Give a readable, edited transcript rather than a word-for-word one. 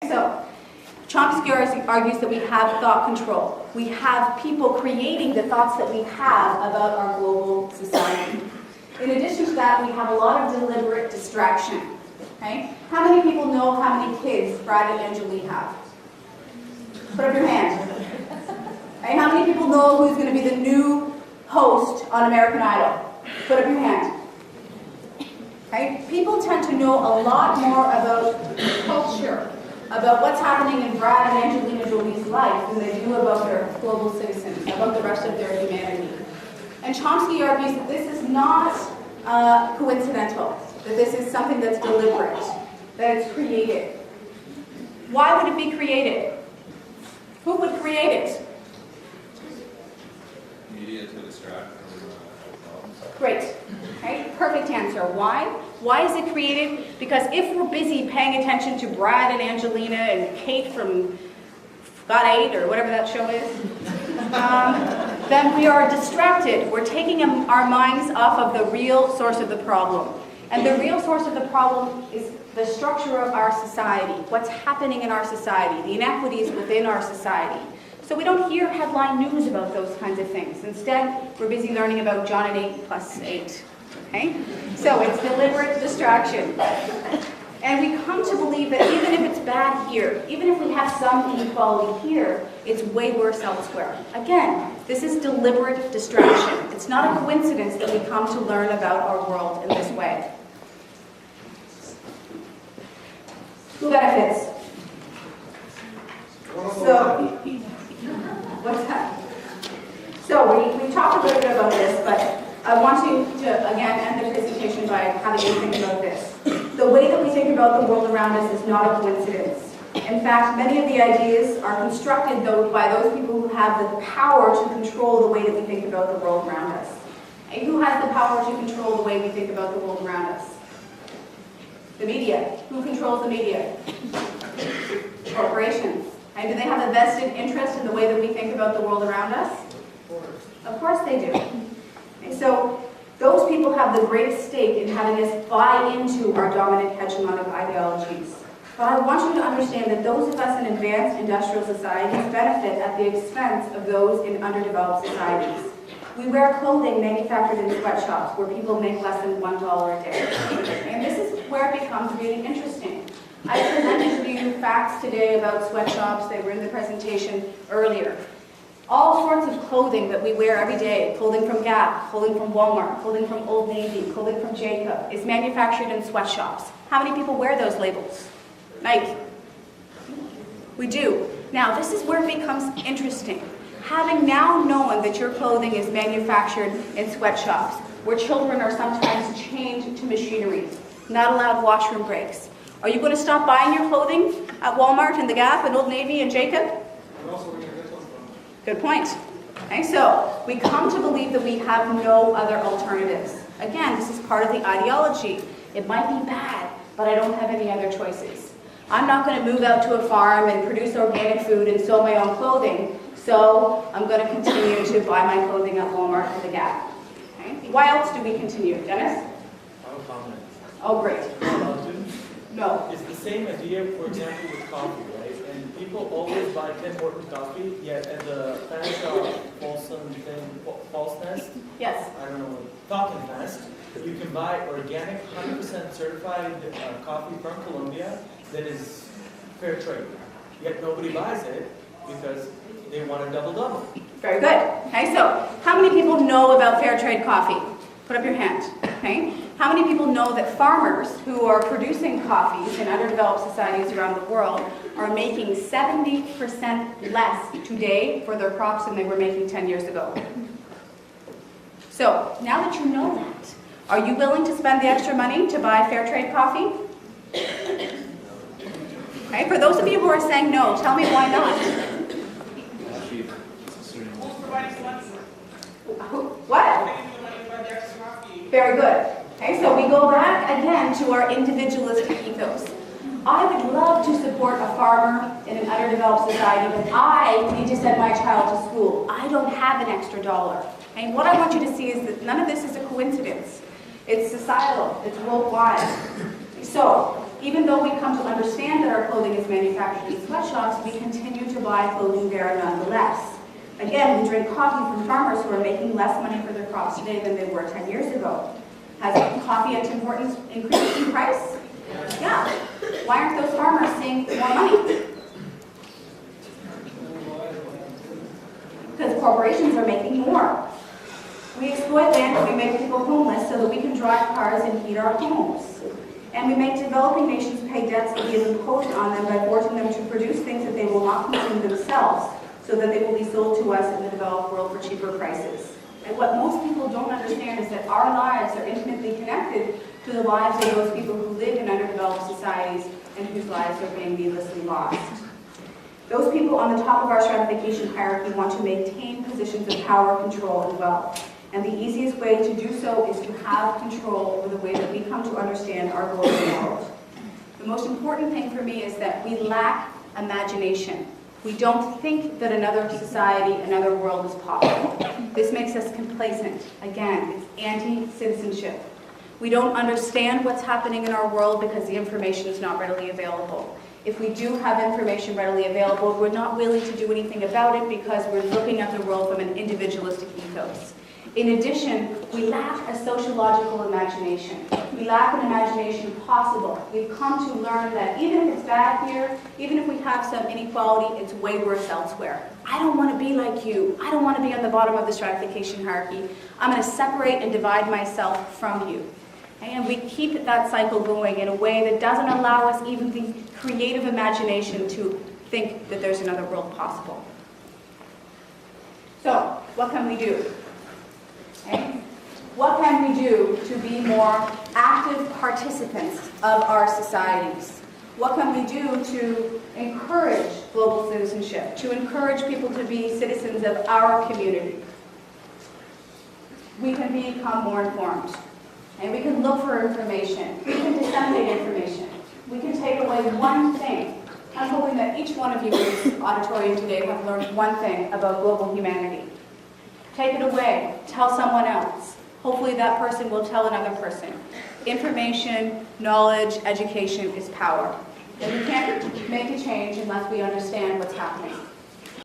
So, Chomsky argues that we have thought control. We have people creating the thoughts that we have about our global society. In addition to that, we have a lot of deliberate distraction. Okay? How many people know how many kids Brad and Angeline have? Put up your hand. Okay? How many people know who's going to be the new host on American Idol? Put up your hand. Okay? People tend to know a lot more about culture, about what's happening in Brad and Angelina Jolie's life than they do about their global citizens, about the rest of their humanity. And Chomsky argues that this is not coincidental, that this is something that's deliberate, that it's created. Why would it be created? Who would create it? Media to distract from problems. Great. Okay, perfect answer. Why? Why is it created? Because if we're busy paying attention to Brad and Angelina and Kate from Got 8 or whatever that show is, then we are distracted. We're taking our minds off of the real source of the problem. And the real source of the problem is the structure of our society, what's happening in our society, the inequities within our society. So we don't hear headline news about those kinds of things. Instead, we're busy learning about John and 8 plus 8. Okay? So it's deliberate distraction. And we come to believe that even if it's bad here, even if we have some inequality here, it's way worse elsewhere. Again, this is deliberate distraction. It's not a coincidence that we come to learn about our world in this way. Who benefits? So, what's that? So we talked a little bit about this, but I want to again end the presentation by having you think about this. The way that we think about the world around us is not a coincidence. In fact, many of the ideas are constructed by those people who have the power to control the way that we think about the world around us. And who has the power to control the way we think about the world around us? The media. Who controls the media? Corporations. And do they have a vested interest in the way that we think about the world around us? Of course they do. And so those people have the greatest stake in having us buy into our dominant hegemonic ideologies. But I want you to understand that those of us in advanced industrial societies benefit at the expense of those in underdeveloped societies. We wear clothing manufactured in sweatshops where people make less than $1 a day. And this is where it becomes really interesting. I presented to you facts today about sweatshops. They were in the presentation earlier. All sorts of clothing that we wear every day, clothing from Gap, clothing from Walmart, clothing from Old Navy, clothing from Jacob, is manufactured in sweatshops. How many people wear those labels? Nike. We do. Now, this is where it becomes interesting. Having now known that your clothing is manufactured in sweatshops, where children are sometimes chained to machinery, not allowed washroom breaks, are you going to stop buying your clothing at Walmart and the Gap and Old Navy and Jacob? Good point. Okay, so we come to believe that we have no other alternatives. Again, this is part of the ideology. It might be bad, but I don't have any other choices. I'm not going to move out to a farm and produce organic food and sew my own clothing, so I'm going to continue to buy my clothing at Walmart and the Gap. Okay? Why else do we continue? Dennis? I have a comment. Oh, great. No. It's the same idea, for example, with coffee, right? And people always buy Tim Hortons coffee, yet at the Fanshawe False Nest, Yes. I don't know, Falcon Nest, you can buy organic, 100% certified coffee from Colombia that is fair trade. Yet nobody buys it because they want a double-double. Very good. Okay, so how many people know about fair trade coffee? Put up your hand. Okay. How many people know that farmers who are producing coffees in underdeveloped societies around the world are making 70% less today for their crops than they were making 10 years ago? So now that you know that, are you willing to spend the extra money to buy fair trade coffee? Okay, for those of you who are saying no, tell me why not. What? Very good. Okay, so we go back again to our individualistic ethos. I would love to support a farmer in an underdeveloped society, but I need to send my child to school. I don't have an extra dollar. And what I want you to see is that none of this is a coincidence. It's societal. It's worldwide. So even though we come to understand that our clothing is manufactured in sweatshops, we continue to buy clothing there nonetheless. Again, we drink coffee from farmers who are making less money for their crops today than they were 10 years ago. Has coffee at Tim Hortons increased in price? Yeah. Why aren't those farmers seeing more money? Because corporations are making more. We exploit land and we make people homeless so that we can drive cars and heat our homes. And we make developing nations pay debts that we have imposed on them by forcing them to produce things that they will not consume themselves, so that they will be sold to us in the developed world for cheaper prices. And what most people don't understand is that our lives are intimately connected to the lives of those people who live in underdeveloped societies and whose lives are being needlessly lost. Those people on the top of our stratification hierarchy want to maintain positions of power, control, and wealth. And the easiest way to do so is to have control over the way that we come to understand our global world. The most important thing for me is that we lack imagination. We don't think that another society, another world is possible. This makes us complacent. Again, it's anti-citizenship. We don't understand what's happening in our world because the information is not readily available. If we do have information readily available, we're not willing to do anything about it because we're looking at the world from an individualistic ethos. In addition, we lack a sociological imagination. We lack an imagination possible. We've come to learn that even if it's bad here, even if we have some inequality, it's way worse elsewhere. I don't want to be like you. I don't want to be on the bottom of the stratification hierarchy. I'm going to separate and divide myself from you. And we keep that cycle going in a way that doesn't allow us even the creative imagination to think that there's another world possible. So, what can we do? Okay. What can we do to be more active participants of our societies? What can we do to encourage global citizenship, to encourage people to be citizens of our community? We can become more informed, and we can look for information. We can disseminate information. We can take away one thing. I'm hoping that each one of you in this auditorium today have learned one thing about global humanity. Take it away. Tell someone else. Hopefully that person will tell another person. Information, knowledge, education is power. And we can't make a change unless we understand what's happening.